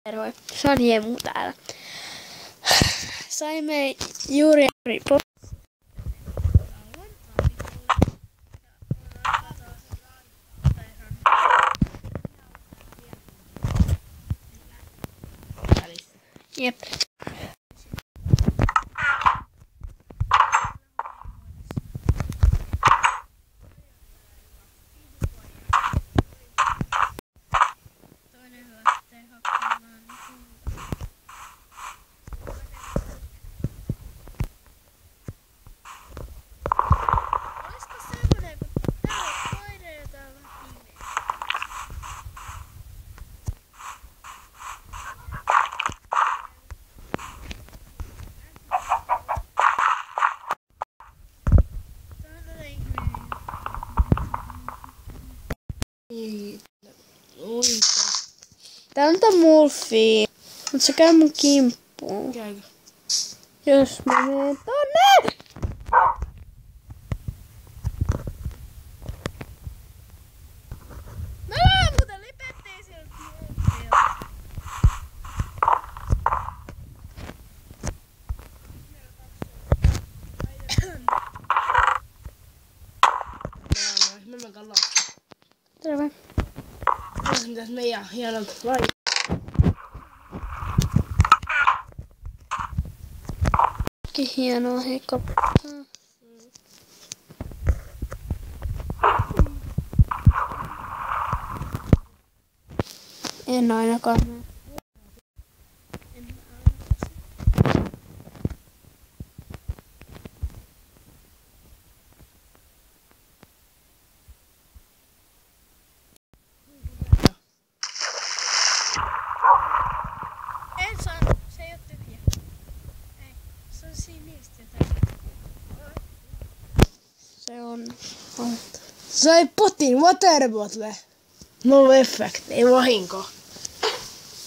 Terve, se on Jemu täällä. Saimme juuri Jep. Tää on tää Mulfi. Mut se käy mun kimppuun. Käykö? Jos mä menen tonne! Mä muuten lipettiin sieltä Mulfilta. Mennään kallaan. Terve. Tässä mitäs meidän hienot lajit. Hienoa, heikko. En ainakaan mene. En saanut, se ei oo tyhjä. Ei, se on siinä niistä jotain. Se on. Sai potin water bottle. No effect, ei vahinko.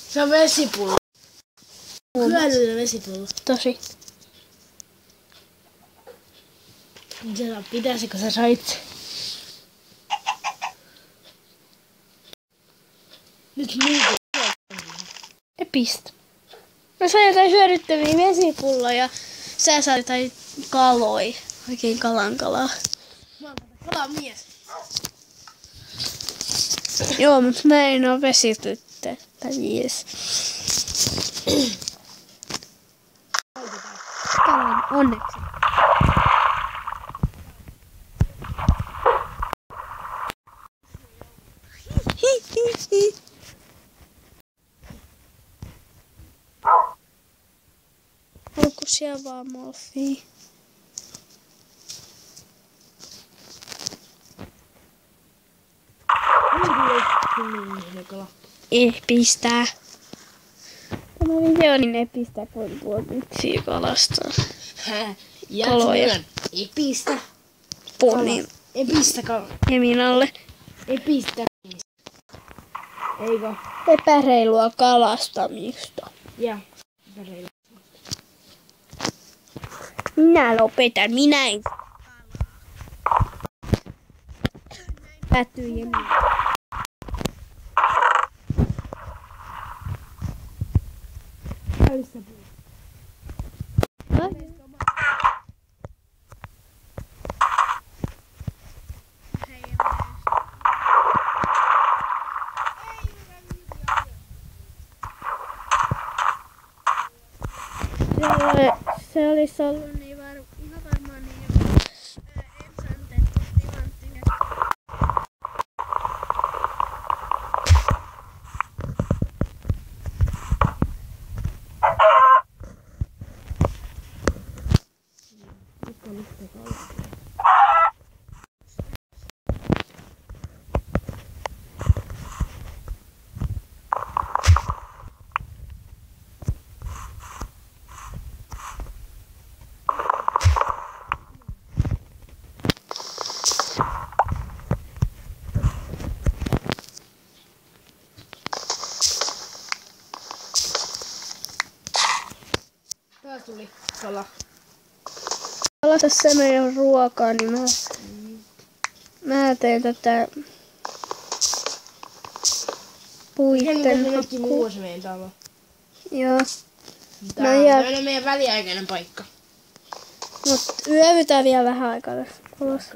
Se on vesipullo. Hyödyllinen vesipullo. Tosi. Pitäisikö sä sait? Nyt liiku. Epistä. Mä sain jotain hyödyttäviä vesipulloja. Sä saat jotain kaloi. Oikein kalaa. Mä oon kalamies. Joo, mut mä en oo vesityttö. Tai mies. Kalan onneksi. Onko siellä vaan Mulfia? Ei pistää. Tämä video niin ei pistää, kun tuomitsia kalastaa. Kaloja. Ei pistä. Ponin Ei pistä kaloja. Eminalle. Ei pistä. Eikö? Epäreilua kalastamista. Ja. Väreillä. Minä lopetan, minä en. Päättyy Emina. Välissä puu. Se olisi ollut niin varmaan niin joku ensantettu timanttinen. Taas tuli kala. Alata se meidän ruokaa, niin mä teen tätä puitten Mikä muu se meidän talo? Joo. Tää No on ja- tämmönen meidän väliaikainen paikka. Mut yövytään vielä vähän aikaa tässä kolossa.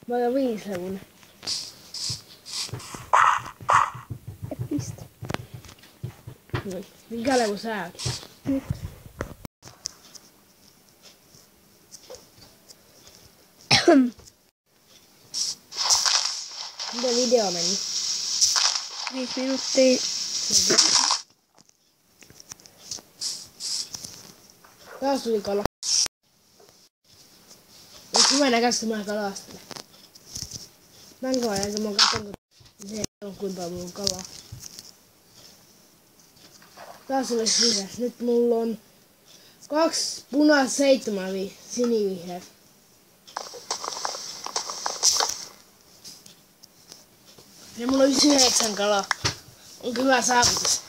Mä oon 5 hevonen. Pistä. Noin. Minkä levu sä oot? Nyt. Miten video meni? 5 minuuttia. Taas tuli kala. Eikö hyvä näköistä, kun mä kalastelen? Tän kohan jälkeen mä katson, kun se on kuinka paljon mulla on kalaa. Taas oli vihreä. Nyt mulla on 2 punaiset, 7 sinivihreät. Ja mulla on 9 kalaa. Onko hyvä saavutus?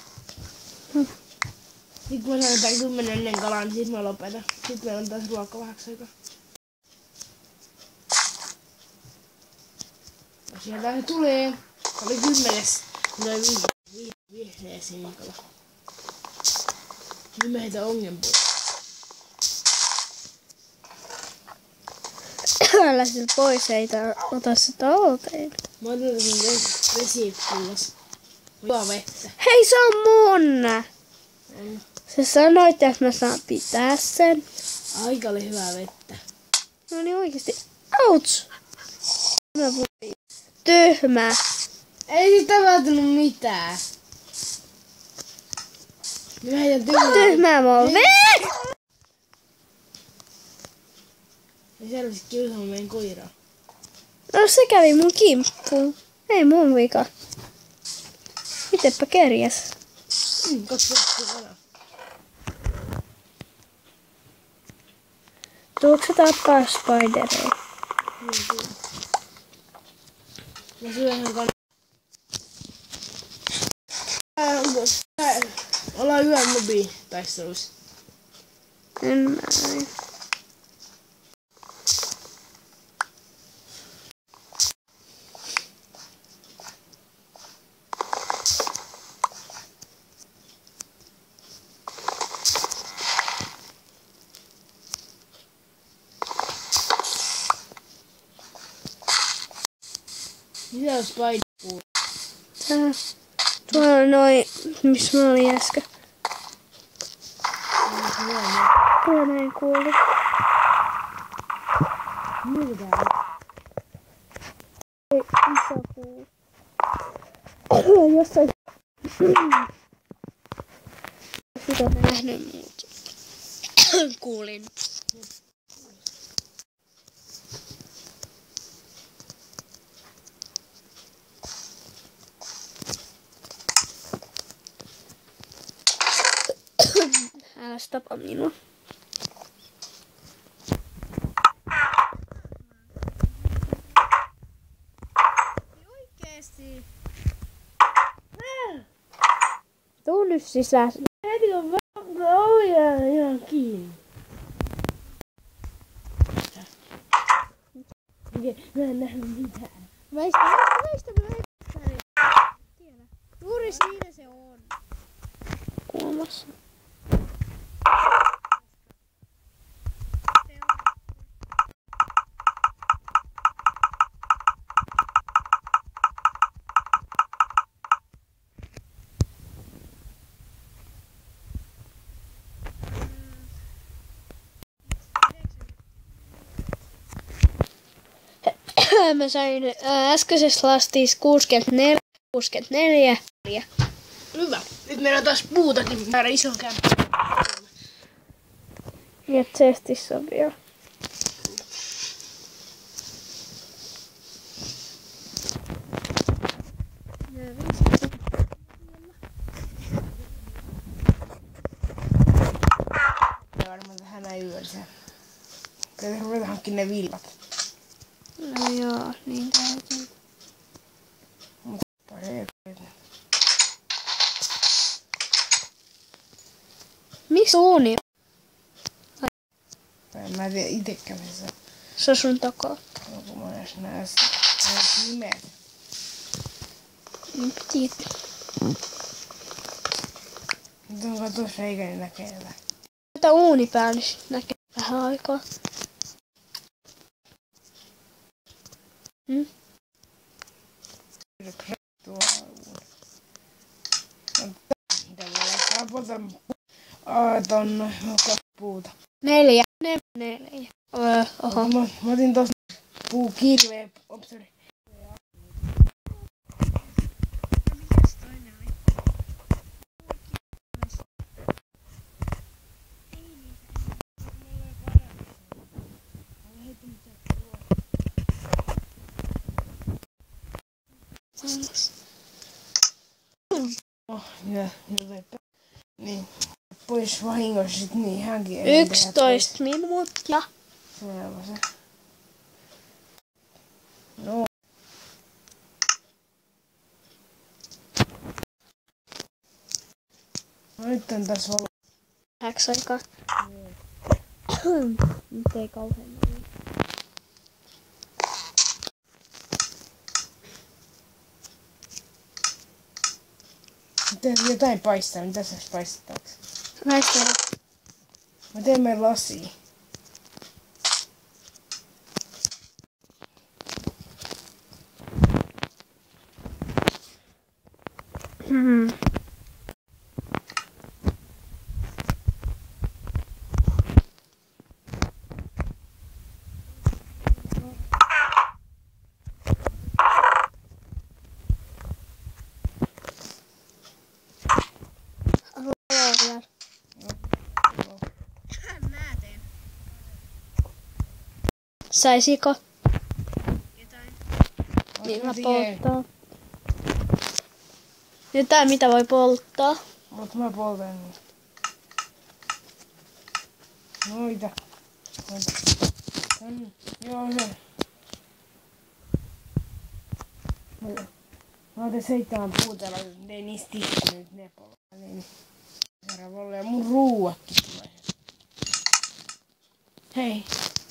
Nyt kun mä saan tän 10 kalaa, niin sit mä lopetan. Sit meillä on taas ruoka vähäksi aikaa. Ja sieltä se tulee. Oli 10. Mulla oli vihreä sinikala. Nyt mä heitän ongen pois. Älä sillä pois, ei ota sitä talteen. Mä otan sen vesipullossa. Juo vettä. Hei, se on mun! On. Sä sanoit, että mä saan pitää sen. Aika oli hyvää vettä. No niin oikeesti. Auts! Mä voin. Tyhmä. Ei sit tapahtunut mitään. Mä heitän Tyhmä mä oon. Ja selvästi kiusaamaan meidän koiraa. No se kävi mun kimppuun. Ei mun vika. Itepä kerjäs. 2 vettä kanaa. Tuukse tappaa spidereita? Mä syön ihan kanaa. Ollaan yön mobi-taisteluissa. En mä näin. Mitä on spider? Tää. Tuolla on noi, missä mä olin äsken. Tuo näin kuuluu. Mitä tää on? Ei, iso puu. Jossain. Sitä en nähnyt muuta. Kuulin. Älä tapa minua. Oikeesti. Tuu nyt sisään. Heti on vaan ihan kiinni. Mä en nähnyt mitään. Väistä mä tiedä. Juuri siinä se on. Kuomassa. Mä sain äskeisessä lastissa 64. Hyvä. Nyt meillä on taas puutakin määrä ison kämppä. Ja chestissä on vielä. Ja varmaan tähän näin yöllä. Kyllä ruveta hankkimaan ne villat. No joo, niin täytyy. Missä uuni? En mä tiedä itekään missä. Se on sun takaa. Onko mä edes näe nimet? Niin piti. Nyt onko tuossa reikäni näkee jotain? Tätä uuni päälle näkee vähän aikaa. Tuo uuni. Mitä mä laittaa poltan tonne puuta. 4. Oho. Mä otin tossa puukirveen. Opsori. Ja niin, pois vahingossa sit niin hänkin ei 11 minuuttia. Selvä se. No. No nyt on tässä ollut. 8 aikaa. Nyt ei kauhean. Miten jotain paistaa? Mitä se paistaaks? Näistä. Mä teen meidän lasia. Saisiko? Jotain. Niin mä polttaa. Jotain mitä voi polttaa. Mut mä poltan niitä. Noita. Joo se. Mä otin 7 puutella, ei niistä tikku nyt ne polta. Niin. Ja mun ruuatkin tulee. Hei.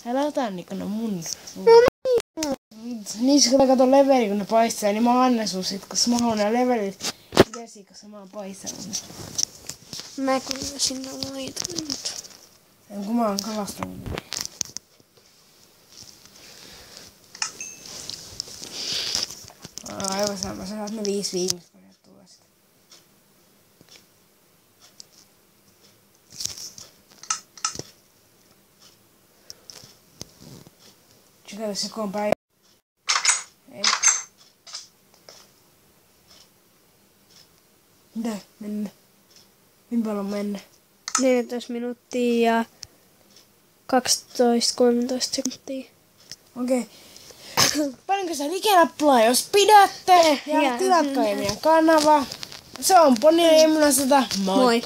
Älä ota Nikona mun Niissä kun kato leveli kun ne paistaa, niin mä annan sun sit, koska mä haluan nää levelit vesi, koska mä oon paistanut ne. Mä kun sinne laitan nyt. Kun mä oon kalastanut. Aivan sama, sä saat ne 5 viimeistä, kun ne tulee sit. Tsekata se kun on päivä. Ei. Mitä? Mennä. Niin paljon mennä. 14 minuuttia ja 12-13 sekuntia. Okei. Paninko sä like-nappulaa, jos pidätte? Ja Ja. tilatkaa meidän kanava. Se on Poni ja Emina 100. Moi! Moi!